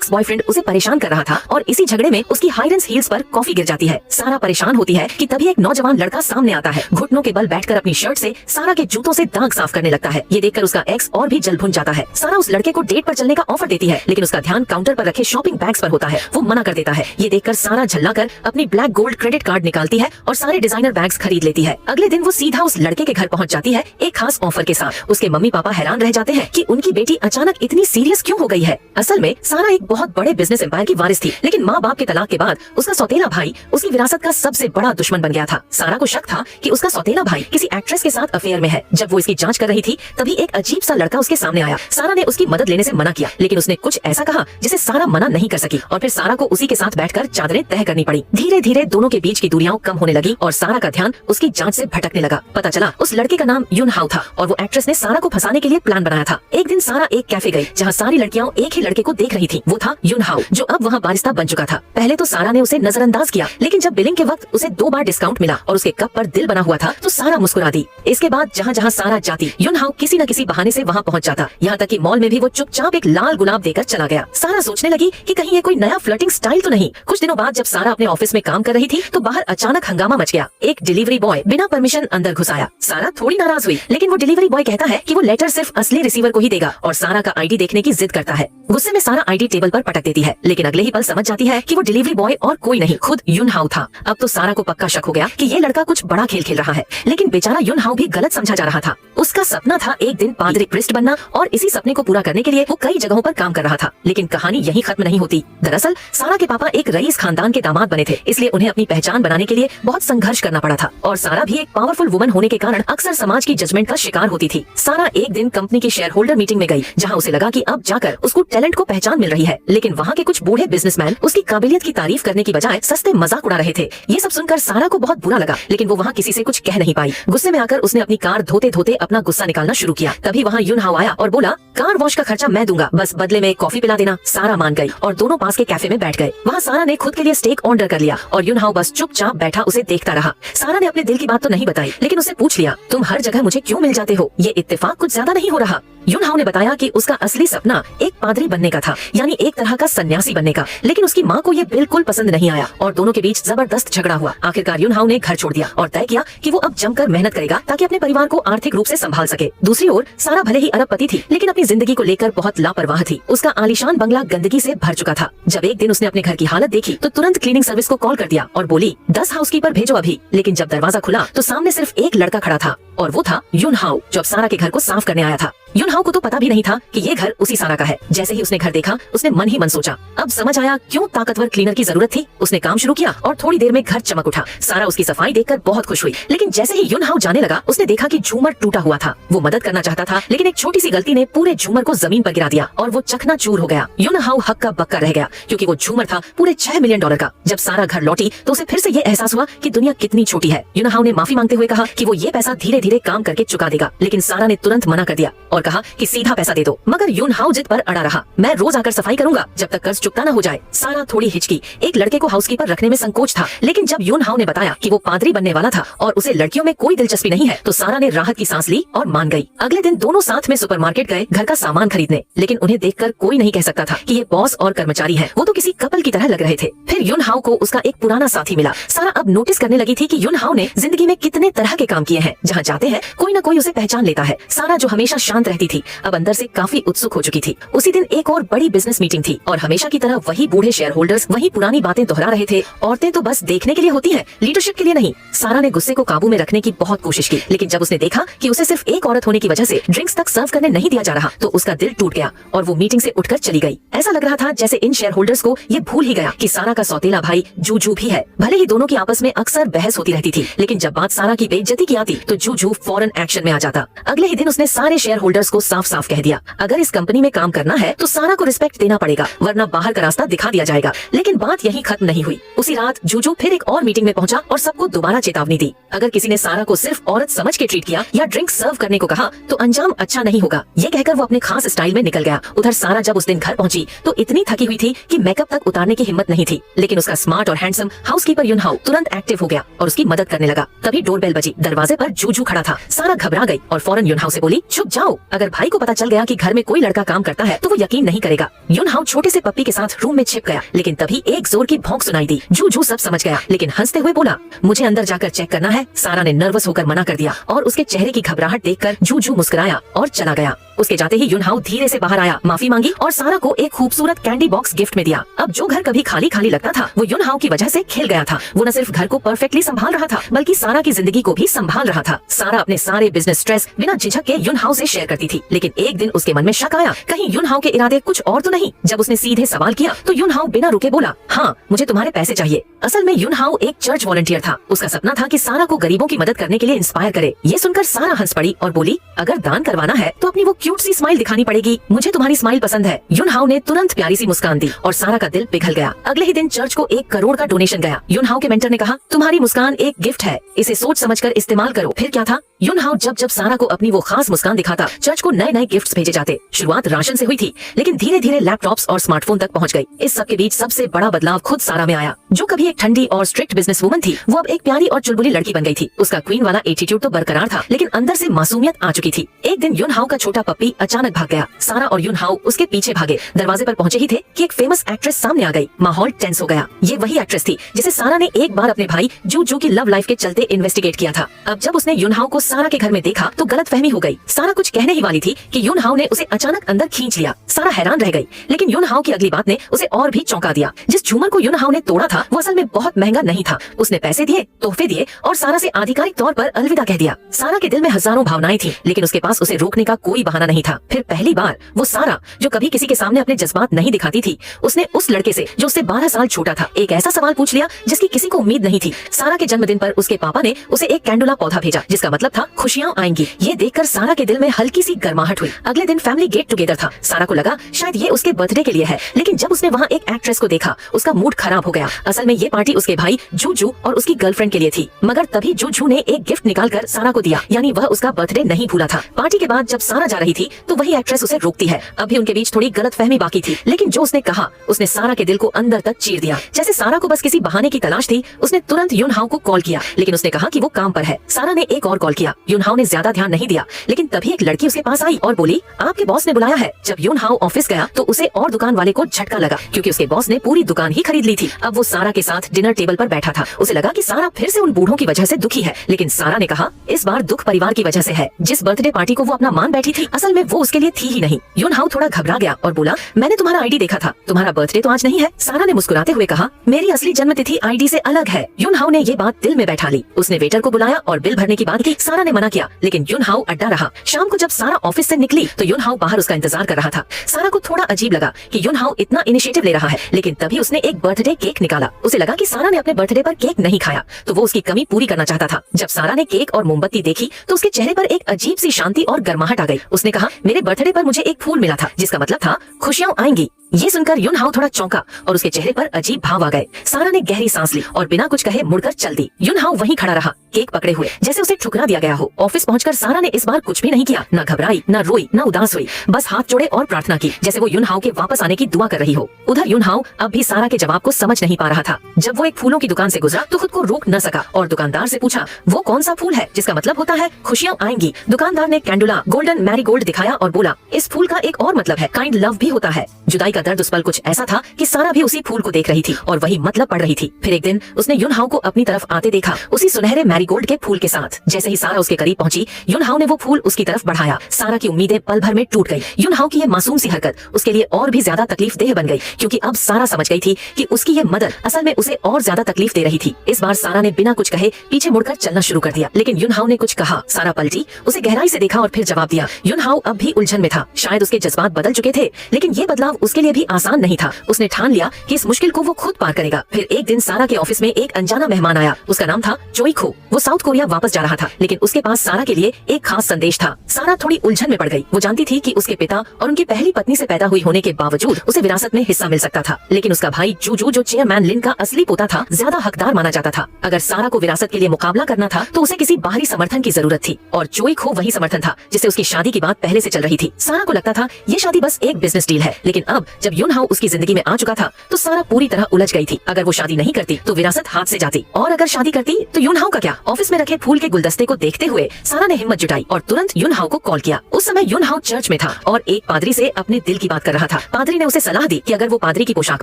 Ex boyfriend उसे परेशान कर रहा था और इसी झगड़े में उसकी हाइरेंस हील्स पर कॉफी गिर जाती है। सारा परेशान होती है कि तभी एक नौजवान लड़का सामने आता है। घुटनों के बल बैठकर अपनी शर्ट से सारा के जूतों से दाग साफ करने लगता है। ये देखकर उसका एक्स और भी जल भुन जाता है। सारा उस लड़के को डेट पर चलने का ऑफर देती है, लेकिन उसका ध्यान काउंटर पर रखे शॉपिंग बैग्स पर होता है। वो मना कर देता है। ये देखकर सारा झल्लाकर अपनी ब्लैक गोल्ड क्रेडिट कार्ड निकालती है और सारे डिजाइनर बैग्स खरीद लेती है। अगले दिन वो सीधा उस लड़के के घर पहुंच जाती है एक खास ऑफर के साथ। उसके मम्मी पापा हैरान रह जाते हैं कि उनकी बेटी अचानक इतनी सीरियस क्यों हो गई है। असल में सारा एक बहुत बड़े बिजनेस एम्पायर की वारिस थी, लेकिन माँ बाप के तलाक के बाद उसका सौतेला भाई उसकी विरासत का सबसे बड़ा दुश्मन बन गया था। सारा को शक था कि उसका सौतेला भाई किसी एक्ट्रेस के साथ अफेयर में है। जब वो इसकी जांच कर रही थी तभी एक अजीब सा लड़का उसके सामने आया। सारा ने उसकी मदद लेने से मना किया, लेकिन उसने कुछ ऐसा कहा जिसे सारा मना नहीं कर सकी और फिर सारा को उसी के साथ बैठकर चादरें तह करनी पड़ी। धीरे धीरे दोनों के बीच की दूरियां कम होने लगी और सारा का ध्यान उसकी जांच से भटकने लगा। पता चला उस लड़के का नाम युन हाउ था और वो एक्ट्रेस ने सारा को फंसाने के लिए प्लान बनाया था। एक दिन सारा एक कैफे गई जहाँ सारी लड़कियां एक ही लड़के को देख रही थी। वो था युन हाउ, जो अब वहाँ बारिस्ता बन चुका था। पहले तो सारा ने उसे नजरअंदाज किया, लेकिन जब बिलिंग के वक्त उसे 2 बार डिस्काउंट मिला और उसके कप पर दिल बना हुआ था तो सारा मुस्कुरा दी। इसके बाद जहाँ जहाँ सारा जाती युन हाउ किसी न किसी बहाने से वहाँ पहुँच जाता। यहाँ तक कि मॉल में भी वो चुपचाप एक लाल गुलाब देकर चला गया। सारा सोचने लगी कि कहीं ये कोई नया फ्लर्टिंग स्टाइल तो नहीं। कुछ दिनों बाद जब सारा अपने ऑफिस में काम कर रही थी तो बाहर अचानक हंगामा मच गया। एक डिलीवरी बॉय बिना परमिशन अंदर घुस आया। सारा थोड़ी नाराज हुई, लेकिन वो डिलीवरी बॉय कहता है कि वो लेटर सिर्फ असली रिसीवर को ही देगा और सारा का आईडी देखने की जिद करता है। गुस्से में सारा आईडी टेबल पर पटक देती है, लेकिन अगले ही पल समझ जाती है कि वो डिलीवरी बॉय और कोई नहीं, खुद युन हाउ था। अब तो सारा को पक्का शक हो गया कि ये लड़का कुछ बड़ा खेल खेल रहा है, लेकिन बेचारा युन हाउ भी गलत समझा जा रहा था। उसका सपना था एक दिन पादरी प्रिस्ट बनना और इसी सपने को पूरा करने के लिए वो कई जगहों पर काम कर रहा था। लेकिन कहानी यहीं खत्म नहीं होती। दरअसल सारा के पापा एक रईस खानदान के दामाद बने थे, इसलिए उन्हें अपनी पहचान बनाने के लिए बहुत संघर्ष करना पड़ा था और सारा भी एक पावरफुल वुमन होने के कारण अक्सर समाज की जजमेंट का शिकार होती थी। सारा एक दिन कंपनी की शेयर होल्डर मीटिंग में गई, जहाँ उसे लगा कि अब जाकर उसको टैलेंट को पहचान मिल रही है, लेकिन वहाँ के कुछ बूढ़े बिजनेसमैन उसकी काबिलियत की तारीफ करने की बजाय सस्ते मजाक उड़ा रहे थे। ये सब सुनकर सारा को बहुत बुरा लगा, लेकिन वो वहाँ किसी से कुछ कह नहीं पाई। गुस्से में आकर उसने अपनी कार धोते धोते अपना गुस्सा निकालना शुरू किया। तभी वहाँ युन हाउ आया और बोला, कार वॉश का खर्चा मैं दूंगा, बस बदले में कॉफी पिला देना। सारा मान गई और दोनों पास के कैफे में बैठ गए। वहाँ सारा ने खुद के लिए स्टेक ऑर्डर कर लिया और युन हाउ बस चुपचाप बैठा उसे देखता रहा। सारा ने अपने दिल की बात तो नहीं बताई, लेकिन उसे पूछ लिया, तुम हर जगह मुझे क्यों मिल जाते हो? ये इत्तेफाक कुछ ज्यादा नहीं हो रहा? युन हाउ ने बताया कि उसका असली सपना एक पादरी बनने का था, यानी एक तरह का सन्यासी बनने का, लेकिन उसकी माँ को ये बिल्कुल पसंद नहीं आया और दोनों के बीच जबरदस्त झगड़ा हुआ। आखिरकार युन हाउ ने घर छोड़ दिया और तय किया कि वो अब जमकर मेहनत करेगा ताकि अपने परिवार को आर्थिक रूप से संभाल सके। दूसरी ओर सारा भले ही अरबपति थी, लेकिन अपनी जिंदगी को लेकर बहुत लापरवाह थी। उसका आलीशान बंगला गंदगी से भर चुका था। जब एक दिन उसने अपने घर की हालत देखी तो तुरंत क्लीनिंग सर्विस को कॉल कर दिया और बोली, 10 हाउसकीपर भेजो अभी। लेकिन जब दरवाजा खुला तो सामने सिर्फ एक लड़का खड़ा था और वो था युन हाउ, जो अब सारा के घर को साफ करने आया था। युन हाउ को तो पता भी नहीं था कि ये घर उसी सारा का है। जैसे ही उसने घर देखा उसने मन ही मन सोचा, अब समझ आया क्यों ताकतवर क्लीनर की जरूरत थी। उसने काम शुरू किया और थोड़ी देर में घर चमक उठा। सारा उसकी सफाई देखकर बहुत खुश हुई, लेकिन जैसे ही युन हाउ जाने लगा उसने देखा कि झूमर टूटा हुआ था। वो मदद करना चाहता था, लेकिन एक छोटी सी गलती ने पूरे झूमर को जमीन पर गिरा दिया और वो चकनाचूर हो गया। युन हाउ हक्का बक्का रह गया क्योंकि वो झूमर था पूरे $6 मिलियन का। जब सारा घर लौटी तो उसे फिर से ये एहसास हुआ कि दुनिया कितनी छोटी है। युन हाउ ने माफी मांगते हुए कहा कि वो ये पैसा धीरे धीरे काम करके चुका देगा, लेकिन सारा ने तुरंत मना कर दिया और कहा कि सीधा पैसा दे दो। मगर युन हाउ जिद पर अड़ा रहा, मैं रोज आकर सफाई करूंगा जब तक कर्ज चुकता न हो जाए। सारा थोड़ी हिचकी, एक लड़के को हाउसकीपर रखने में संकोच था, लेकिन जब युन हाउ ने बताया कि वो पादरी बनने वाला था और उसे लड़कियों में कोई दिलचस्पी नहीं है तो सारा ने राहत की सांस ली और मान गई। अगले दिन दोनों साथ में सुपरमार्केट गए घर का सामान खरीदने, लेकिन उन्हें देखकर कोई नहीं कह सकता था कि ये बॉस और कर्मचारी हैं। वो तो किसी कपल की तरह लग रहे थे। फिर युन हाउ को उसका एक पुराना साथी मिला। सारा अब नोटिस करने लगी थी कि युन हाउ ने जिंदगी में कितने तरह के काम किए हैं। जहाँ जाते हैं कोई न कोई उसे पहचान लेता है। सारा जो हमेशा शांत रहती थी अब अंदर से काफी उत्सुक हो चुकी थी। उसी दिन एक और बड़ी बिजनेस मीटिंग थी और हमेशा की तरह वही बूढ़े शेयर होल्डर्स वही पुरानी बातें दोहरा रहे थे। औरतें तो बस देखने के लिए होती हैं, लीडरशिप के लिए नहीं। सारा ने गुस्से को काबू में रखने की बहुत कोशिश की, लेकिन जब उसने देखा कि उसे सिर्फ एक औरत होने की वजह से ड्रिंक्स तक सर्व करने नहीं दिया जा रहा तो उसका दिल टूट गया और वो मीटिंग से उठकर चली गई। ऐसा लग रहा था जैसे इन शेयर होल्डर्स को ये भूल ही गया कि सारा का सौतेला भाई जूजू भी है। भले ही दोनों की आपस में अक्सर बहस होती रहती थी, लेकिन जब बात सारा की बेइज्जती की आती तो जूजू फौरन एक्शन में आ जाता। अगले ही दिन उसने सारे शेयर होल्डर्स को साफ साफ कह दिया, अगर इस कंपनी में काम करना है तो सारा को रिस्पेक्ट देना पड़ेगा, वरना बाहर का रास्ता दिखा दिया जाएगा। लेकिन बात यहीं खत्म नहीं हुई। उसी रात जूजू फिर एक और मीटिंग में पहुंचा और सबको दोबारा चेतावनी दी, अगर किसी ने सारा को सिर्फ औरत समझ के ट्रीट किया या ड्रिंक सर्व करने को कहा तो अंजाम अच्छा नहीं होगा। ये कहकर वो अपने खास स्टाइल में निकल गया। उधर सारा जब उस दिन घर पहुंची तो इतनी थकी हुई थी कि मेकअप तक उतारने की हिम्मत नहीं थी, लेकिन उसका स्मार्ट और हैंडसम हाउसकीपर युन हाउ तुरंत एक्टिव हो गया और उसकी मदद करने लगा। तभी डोरबेल बजी। दरवाजे पर जूजू खड़ा था। सारा घबरा गई और फौरन युन हाउ से बोली, छुप जाओ, अगर भाई को पता चल गया कि घर में कोई लड़का काम करता है तो वो यकीन नहीं करेगा। युन हाओ छोटे से पप्पी के साथ रूम में छिप गया, लेकिन तभी एक जोर की भौंक सुनाई दी। जू जू सब समझ गया, लेकिन हंसते हुए बोला, मुझे अंदर जाकर चेक करना है। सारा ने नर्वस होकर मना कर दिया और उसके चेहरे की घबराहट देखकर जू जू मुस्कुराया और चला गया। उसके जाते ही युन हाओ धीरे से बाहर आया, माफी मांगी और सारा को एक खूबसूरत कैंडी बॉक्स गिफ्ट में दिया। अब जो घर कभी खाली खाली लगता था वो युन हाओ की वजह से खिल गया था। वो न सिर्फ घर को परफेक्टली संभाल रहा था बल्कि सारा की जिंदगी को भी संभाल रहा था। सारा अपने सारे बिजनेस स्ट्रेस बिना झिझक के युन हाओ से शेयर करती थी, लेकिन एक दिन उसके मन में शक आया, कहीं युन हाओ के इरादे कुछ और तो नहीं। जब उसने सीधे सवाल किया तो युन हाओ बिना रुके बोला, हाँ मुझे तुम्हारे पैसे चाहिए। असल में युन हाओ एक चर्च वॉलंटियर था। उसका सपना था कि सारा को गरीबों की मदद करने के लिए इंस्पायर करे। ये सुनकर सारा हंस पड़ी और बोली, अगर दान करवाना है तो अपनी वो क्यूट सी स्माइल दिखानी पड़ेगी, मुझे तुम्हारी स्माइल पसंद है। युन हाओ ने तुरंत प्यारी सी मुस्कान दी और सारा का दिल पिघल गया। अगले ही दिन चर्च को 1 करोड़ का डोनेशन गया। युन हाओ के मेंटर ने कहा, तुम्हारी मुस्कान एक गिफ्ट है, इसे सोच समझकर इस्तेमाल करो। फिर क्या था, युन हाओ जब जब सारा को अपनी वो खास मुस्कान दिखाता, चर्च को नए नए गिफ्ट्स भेजे जाते। शुरुआत राशन से हुई थी, लेकिन धीरे धीरे लैपटॉप्स और स्मार्टफोन तक पहुंच गई। इस सब के बीच सबसे बड़ा बदलाव खुद सारा में आया। जो कभी एक ठंडी और स्ट्रिक्ट बिजनेस वुमन थी, वो अब एक प्यारी और चुलबुली लड़की बन गई थी। उसका क्वीन वाला एटीट्यूड तो बरकरार था, लेकिन अंदर से मासूमियत आ चुकी थी। एक दिन युन हाओ का छोटा पप्पी अचानक भाग गया। सारा और युन हाओ उसके पीछे भागे। दरवाजे पर पहुंचे ही थे कि एक फेमस एक्ट्रेस सामने आ गई। माहौल टेंस हो गया। ये वही एक्ट्रेस थी जिसे सारा ने एक बार अपने भाई जू जू की लव लाइफ के चलते इन्वेस्टिगेट किया था। अब जब उसने युन हाओ को सारा के घर में देखा तो गलतफहमी हो गई। सारा कुछ कहने ही वाली थी कि युन हाओ ने उसे अचानक अंदर खींच लिया। सारा हैरान रह गई, लेकिन युन हाओ की अगली बात ने उसे और भी चौंका दिया। जिस झूमर को युन हाओ ने तोड़ा था वो असल में बहुत महंगा नहीं था। उसने पैसे दिए, तोहफे दिए और सारा से आधिकारिक तौर पर अलविदा कह दिया। सारा के दिल में हजारों भावनाएं थी, लेकिन उसके पास उसे रोकने का कोई बहाना नहीं था। फिर पहली बार वो सारा, जो कभी किसी के सामने अपने जज्बात नहीं दिखाती थी, उसने उस लड़के से जो उससे 12 साल छोटा था एक ऐसा सवाल पूछ लिया जिसकी किसी को उम्मीद नहीं थी। सारा के जन्मदिन पर उसके पापा ने उसे एक कैंडुला पौधा भेजा, जिसका मतलब था खुशियां आएंगी। ये देखकर सारा के दिल में हल्की सी गर्माहट हुई। अगले दिन फैमिली गेट टुगेदर था। सारा को लगा शायद ये उसके बर्थडे के लिए है, लेकिन जब उसने वहाँ एक एक्ट्रेस को देखा उसका मूड खराब हो गया। असल में ये पार्टी उसके भाई जू जू और उसकी गर्लफ्रेंड के लिए थी, मगर तभी जू जू ने एक गिफ्ट निकालकर सारा को दिया, यानी वह उसका बर्थडे नहीं भूला था। पार्टी के बाद जब सारा जा रही थी तो वही एक्ट्रेस उसे रोकती है। अभी उनके बीच थोड़ी गलतफहमी बाकी थी, लेकिन जो उसने कहा उसने सारा के दिल को अंदर तक चीर दिया। जैसे सारा को बस किसी बहाने की तलाश थी, उसने तुरंत युन हाओ को कॉल किया, लेकिन उसने कहा कि वो काम पर है। सारा ने एक और कॉल किया। युन हाओ ने ज्यादा ध्यान नहीं दिया, लेकिन तभी एक लड़की उसके पास आई और बोली, आपके बॉस ने बुलाया है। जब युन हाओ ऑफिस गया तो उसे और दुकान वाले को झटका लगा, क्योंकि उसके बॉस ने पूरी दुकान ही खरीद ली थी। अब वो सारा के साथ डिनर टेबल पर बैठा था। उसे लगा कि सारा फिर से उन बूढ़ों की वजह से दुखी है, लेकिन सारा ने कहा, इस बार दुख परिवार की वजह से है। जिस बर्थडे पार्टी को वो अपना मान बैठी थी, असल में वो उसके लिए थी ही नहीं। युन हाओ थोड़ा घबरा गया और बोला, मैंने तुम्हारा आईडी देखा था, तुम्हारा बर्थडे तो आज नहीं है। सारा ने मुस्कुराते हुए कहा, मेरी असली जन्मतिथि आईडी से अलग है। युन हाओ ने ये बात दिल में बैठा ली। उसने वेटर को बुलाया और बिल भरने की बात की। सारा ने मना किया, लेकिन युन हाओ अड्डा रहा। शाम को जब सारा ऑफिस से निकली तो युन हाओ बाहर उसका इंतजार कर रहा था। सारा को थोड़ा अजीब लगा कि युन हाओ इतना इनिशिएटिव ले रहा है, लेकिन तभी उसने एक बर्थडे केक निकाला। उसे लगा कि सारा ने अपने बर्थडे पर केक नहीं खाया, तो वो उसकी कमी पूरी करना चाहता था। जब सारा ने केक और मोमबत्ती देखी तो उसके चेहरे पर एक अजीब सी शांति और गर्माहट आ गई। उसने कहा, मेरे बर्थडे पर मुझे एक फूल मिला था, जिसका मतलब था खुशियां आएंगी। ये सुनकर युन हाओ थोड़ा चौंका और उसके चेहरे पर अजीब भाव आ गए। सारा ने गहरी सांस ली और बिना कुछ कहे मुड़कर चल दी। युन हाओ वहीं खड़ा रहा, केक पकड़े हुए, जैसे उसे ठुकरा दिया गया हो। ऑफिस पहुंचकर सारा ने इस बार कुछ भी नहीं किया, न घबराई, न रोई, न उदास हुई, बस हाथ जोड़े और प्रार्थना की, जैसे वो युन हाओ के वापस आने की दुआ कर रही हो। उधर युन हाओ अब भी सारा के जवाब को समझ नहीं पा रहा था। जब वो एक फूलों की दुकान से गुजरा तो खुद को रोक न सका और दुकानदार से पूछा, वो कौन सा फूल है जिसका मतलब होता है खुशियां आएंगी। दुकानदार ने कैंडुला गोल्डन मैरीगोल्ड दिखाया और बोला, इस फूल का एक और मतलब है, काइंड लव भी होता है। जुदाई का दर्द उस पल कुछ ऐसा था कि सारा भी उसी फूल को देख रही थी और वही मतलब पढ़ रही थी। फिर एक दिन उसने युन हाओ को अपनी तरफ आते देखा, उसी सुनहरे मैरीगोल्ड के फूल के साथ। जैसे ही सारा उसके करीब पहुंची, युन हाओ ने वो फूल उसकी तरफ बढ़ाया। सारा की उम्मीदें पल भर में टूट गई। युन हाओ की ये मासूम सी हरकत उसके लिए और भी ज्यादा तकलीफ देह बन गई, क्योंकि अब सारा समझ गई थी कि उसकी ये मदद असल में उसे और ज्यादा तकलीफ दे रही थी। इस बार सारा ने बिना कुछ कहे पीछे मुड़कर चलना शुरू कर दिया, लेकिन युन हाओ ने कुछ कहा। सारा पलटी, उसे गहराई से देखा और फिर जवाब दिया। युन हाओ अब भी उलझन में था। शायद उसके जज्बात बदल चुके थे, लेकिन ये बदलाव उसके लिए भी आसान नहीं था। उसने ठान लिया कि इस मुश्किल को वो खुद पार करेगा। फिर एक दिन सारा के ऑफिस में एक अनजाना मेहमान आया। उसका नाम था चोई खो। वो साउथ कोरिया वापस जा रहा था, लेकिन उसके पास सारा के लिए एक खास संदेश था। सारा थोड़ी उलझन में पड़ गई। वो जानती थी कि उसके पिता और उनकी पहली पत्नी से पैदा हुई होने के बावजूद उसे विरासत में हिस्सा मिल सकता था, लेकिन उसका भाई जू जू, जो चेयरमैन लिन का असली पोता था, ज्यादा हकदार माना जाता था। अगर सारा को विरासत के लिए मुकाबला करना था तो उसे किसी बाहरी समर्थन की जरूरत थी, और चोई खो वही समर्थन था जिससे उसकी शादी की बात पहले से चल रही थी। सारा को लगता था ये शादी बस एक बिजनेस डील है, लेकिन अब जब युन हाओ उसकी जिंदगी में आ चुका था तो सारा पूरी तरह उलझ गई थी। अगर वो शादी नहीं करती तो विरासत हाथ से जाती, और अगर शादी करती तो युन हाओ का क्या। ऑफिस में रखे फूल के गुलदस्ते को देखते हुए सारा ने हिम्मत जुटाई और तुरंत युन हाओ को कॉल किया। उस समय युन हाओ चर्च में था और एक पादरी से अपने दिल की बात कर रहा था। पादरी ने उसे सलाह दी कि अगर वो पादरी की पोशाक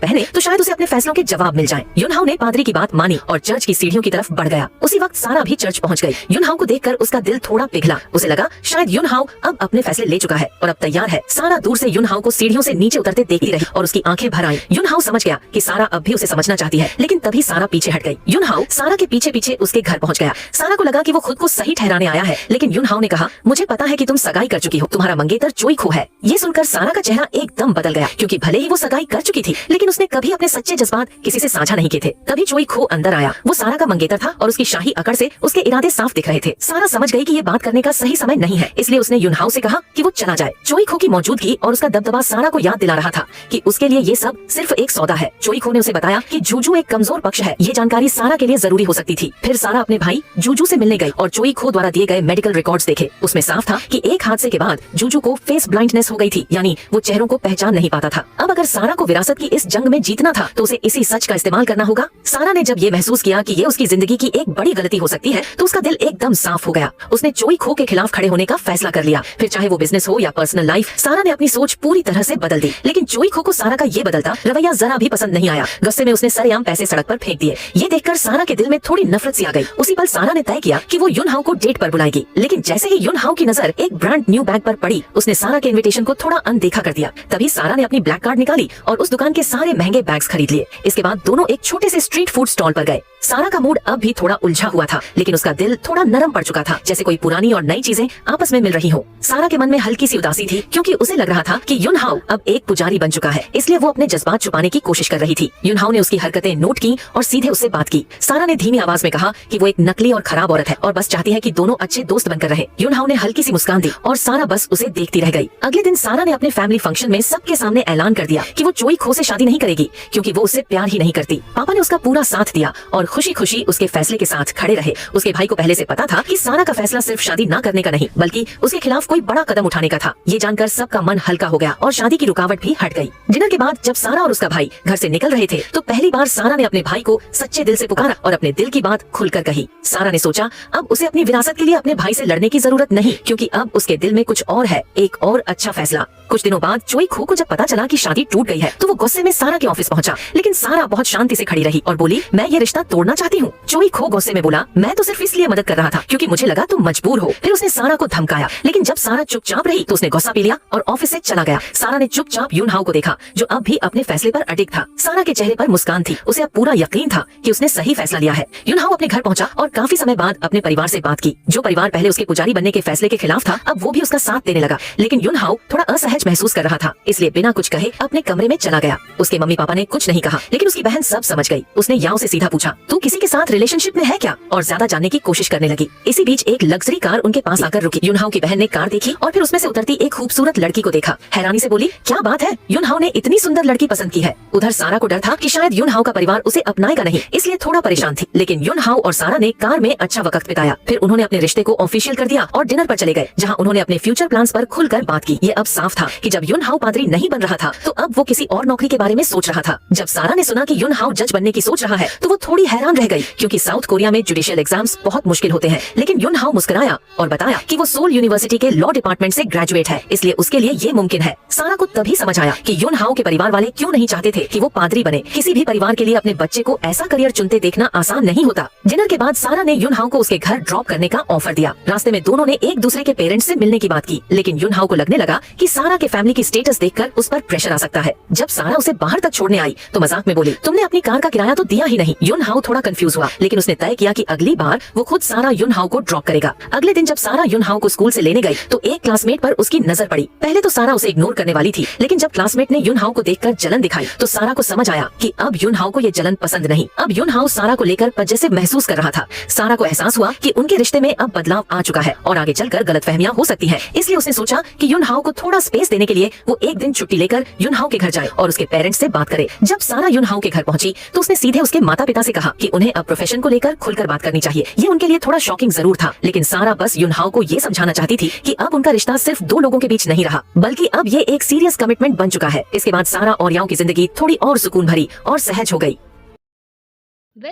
पहने तो शायद उसे अपने फैसलों के जवाब मिल जाएं। युन हाओ ने पादरी की बात मानी और चर्च की सीढ़ियों की तरफ बढ़ गया। उसी वक्त सारा भी चर्च पहुंच गई। युन हाओ को देखकर उसका दिल थोड़ा पिघला। उसे लगा शायद युन हाओ अब अपने फैसले ले चुका है और अब तैयार है। सारा दूर से युन हाओ को सीढ़ियों से नीचे उतरते देखती रही और उसकी आंखें भर आईं। युन हाओ समझ गया कि सारा अब भी उसे समझना चाहती है, लेकिन तभी सारा पीछे हट गई। युन हाओ सारा के पीछे पीछे उसके घर पहुंच गया। सारा को लगा कि वो खुद को सही ठहराने आया है, लेकिन युन हाओ ने कहा, मुझे पता है कि तुम सगाई कर चुकी हो, तुम्हारा मंगेतर चोई खो है। ये सुनकर सारा का चेहरा एकदम बदल गया, क्योंकि भले ही वो सगाई कर चुकी थी लेकिन उसने कभी अपने सच्चे जज्बात किसी से साझा नहीं किए थे। तभी चोई खो अंदर आया। वो सारा का मंगेतर था और उसकी शाही अकड़ से उसके इरादे साफ दिख रहे थे। सारा समझ गई कि ये बात करने का सही समय नहीं है, इसलिए उसने युन हाओ से कहा कि वो चला जाए। चोई खो की मौजूदगी और उसका दबदबा सारा को याद दिला रहा था कि उसके लिए ये सब सिर्फ एक सौदा है। चोई खो ने उसे बताया कि जूजू एक कमजोर पक्ष है। ये जानकारी सारा के लिए जरूरी हो सकती थी। फिर सारा अपने भाई जूजू से मिलने गई और चोई खो द्वारा दिए गए मेडिकल रिकॉर्ड्स देखे। उसमें साफ था कि एक हादसे के बाद जूजू को फेस ब्लाइंडनेस हो गई थी, यानी वो चेहरों को पहचान नहीं पाता था। अब अगर सारा को विरासत की इस जंग में जीतना था तो उसे इसी सच का इस्तेमाल करना होगा। सारा ने जब ये महसूस किया कि ये उसकी जिंदगी की एक बड़ी गलती हो सकती है तो उसका दिल एकदम साफ हो गया। उसने चोई खो के खिलाफ खड़े होने का फैसला कर लिया। फिर चाहे वो बिजनेस हो या पर्सनल लाइफ, सारा ने अपनी सोच पूरी तरह से बदल दी। लेकिन चोई खो को सारा का ये बदलता रवैया जरा भी पसंद नहीं आया। गुस्से में उसने सरेआम पैसे सड़क पर फेंक दिए। ये देखकर सारा के दिल में थोड़ी नफरत सी आ गई। उसी पल सारा ने तय किया कि वो युन हाओ को डेट पर बुलाएगी। लेकिन जैसे ही युन हाओ की नजर एक ब्रांड न्यू बैग पर पड़ी, उसने सारा के इन्विटेशन को थोड़ा अनदेखा कर दिया। तभी सारा ने अपनी ब्लैक कार्ड निकाली और उस दुकान के सारे महंगे बैग्स खरीद लिए। इसके बाद दोनों एक छोटे से स्ट्रीट फूड स्टॉल पर गए। सारा का मूड अब भी थोड़ा उलझा हुआ था, लेकिन उसका दिल थोड़ा नरम पड़ चुका था, जैसे कोई पुरानी और नई चीजें आपस में मिल रही हो। सारा के मन में हल्की सी उदासी थी, क्योंकि उसे लग रहा था कि युन हाओ अब एक पुजारी बन चुका है, इसलिए वो अपने जज्बात छुपाने की कोशिश कर रही थी। युन हाओ ने उसकी हरकतें नोट की और सीधे उससे बात की। सारा ने धीमी आवाज में कहा कि वो एक नकली और खराब औरत है और बस चाहती है कि दोनों अच्छे दोस्त बनकर रहे। युन हाओ ने हल्की सी मुस्कान दी और सारा बस उसे देखती रह गई। अगले दिन सारा ने अपने फैमिली फंक्शन में सबके सामने ऐलान कर दिया कि वो चोई खो से शादी नहीं करेगी, क्योंकि वो उससे प्यार ही नहीं करती। पापा ने उसका पूरा साथ दिया और खुशी खुशी उसके फैसले के साथ खड़े रहे। उसके भाई को पहले से पता था कि सारा का फैसला सिर्फ शादी न करने का नहीं, बल्कि उसके खिलाफ कोई बड़ा कदम उठाने का था। ये जानकर सबका मन हल्का हो गया और शादी की रुकावट भी हट गई। डिनर के बाद जब सारा और उसका भाई घर से निकल रहे थे तो पहली बार सारा ने अपने भाई को सच्चे दिल से पुकारा और अपने दिल की बात खुलकर कही। सारा ने सोचा अब उसे अपनी विरासत के लिए अपने भाई से लड़ने की जरूरत नहीं, क्योंकि अब उसके दिल में कुछ और है, एक और अच्छा फैसला। कुछ दिनों बाद चोई खो को जब पता चला कि शादी टूट गई है तो वो गुस्से में सारा के ऑफिस पहुंचा, लेकिन सारा बहुत शांति से खड़ी रही और बोली, मैं ये रिश्ता तोड़ना चाहती हूँ। चोई खो गुस्से में बोला, मैं तो सिर्फ इसलिए मदद कर रहा था क्योंकि मुझे लगा तुम मजबूर हो। फिर उसने सारा को धमकाया, लेकिन जब सारा चुपचाप रही तो उसने गुस्सा पी लिया और ऑफिस से चला गया। सारा ने चुपचाप युन हाओ को देखा, जो अब भी अपने फैसले पर अडिग था। सारा के चेहरे पर मुस्कान थी। उसे अब पूरा यकीन था कि उसने सही फैसला लिया है। युन हाओ अपने घर पहुंचा और काफी समय बाद अपने परिवार से बात की। जो परिवार पहले उसके पुजारी बनने के फैसले के खिलाफ था, अब वो भी उसका साथ देने लगा। लेकिन युन हाओ थोड़ा असहज महसूस कर रहा था, इसलिए बिना कुछ कहे अपने कमरे में चला गया। उसके मम्मी पापा ने कुछ नहीं कहा, लेकिन उसकी बहन सब समझ गई। उसने याओ से सीधा पूछा, तू किसी के साथ रिलेशनशिप में है क्या? और ज्यादा जानने की कोशिश करने लगी। इसी बीच एक लग्जरी कार उनके पास आकर रुकी। युन हाओ की बहन ने कार देखी और फिर उसमें से उतरती एक खूबसूरत लड़की को देखा। हैरानी से बोली, क्या बात है, युन हाओ ने इतनी सुंदर लड़की पसंद की है। उधर सारा को डर था कि शायद युन हाओ का परिवार उसे अपनाएगा नहीं, इसलिए थोड़ा परेशान थी। लेकिन युन हाओ और सारा ने कार में अच्छा वक्त बिताया। फिर उन्होंने अपने रिश्ते को ऑफिशियल कर दिया और डिनर पर चले गए, जहाँ उन्होंने अपने फ्यूचर प्लान्स पर खुलकर बात की। ये अब साफ था कि जब युन हाओ पादरी नहीं बन रहा था तो अब वो किसी और नौकरी के बारे में सोच रहा था। जब सारा ने सुना कि युन हाओ जज बनने की सोच रहा है तो वो थोड़ी हैरान रह गई, क्योंकि साउथ कोरिया में जुडिशियल एग्जाम्स बहुत मुश्किल होते हैं। लेकिन युन हाओ मुस्कुराया और बताया कि वो सोल यूनिवर्सिटी के लॉ डिपार्टमेंट से ग्रेजुएट है, इसलिए उसके लिए ये मुमकिन है। सारा को तभी समझ आया कि युन हाओ के परिवार वाले क्यों नहीं चाहते थे कि वो पादरी बने। किसी भी परिवार के लिए अपने बच्चे को ऐसा करियर चुनते देखना आसान नहीं होता। डिनर के बाद सारा ने युन हाओ को उसके घर ड्रॉप करने का ऑफर दिया। रास्ते में दोनों ने एक दूसरे के पेरेंट्स से मिलने की बात की, लेकिन युन हाओ को लगने लगा कि सारा के फैमिली की स्टेटस देखकर उस पर प्रेशर आ सकता है। जब सारा उसे बाहर तक छोड़ने आई तो मजाक में बोली, तुमने अपनी कार का किराया तो दिया ही नहीं। युन हाओ थोड़ा कंफ्यूज हुआ, लेकिन उसने तय किया कि अगली बार वो खुद सारा युन हाओ को ड्रॉप करेगा। अगले दिन जब सारा युन हाओ को स्कूल से लेने गई तो एक क्लासमेट पर उसकी नजर पड़ी। पहले तो सारा उसे इग्नोर करने वाली थी, लेकिन जब क्लासमेट ने युन हाओ को देखकर जलन दिखाई तो सारा को समझ आया कि अब युन हाओ को ये जलन पसंद नहीं। अब युन हाओ सारा को लेकर पजेसिव महसूस कर रहा था। सारा को एहसास हुआ कि उनके रिश्ते में अब बदलाव आ चुका है और आगे चलकर गलतफहमियां हो सकती हैं। इसलिए उसने सोचा कि युन हाओ को थोड़ा स्पेस देने के लिए वो एक दिन छुट्टी लेकर युन हाओ के घर जाए और उसके पेरेंट्स से बात करे। जब सारा युन हाओ के घर पहुंची तो उसने सीधे उसके माता पिता से कहा कि उन्हें अब प्रोफेशन को लेकर खुलकर बात करनी चाहिए। ये उनके लिए थोड़ा शॉकिंग जरूर था, लेकिन सारा बस युनहाओ को ये समझाना चाहती थी कि अब उनका रिश्ता सिर्फ दो लोगों के बीच नहीं रहा, बल्कि अब ये एक सीरियस कमिटमेंट बन चुका है। इसके बाद सारा और याओ की जिंदगी थोड़ी और सुकून भरी और सहज हो गई।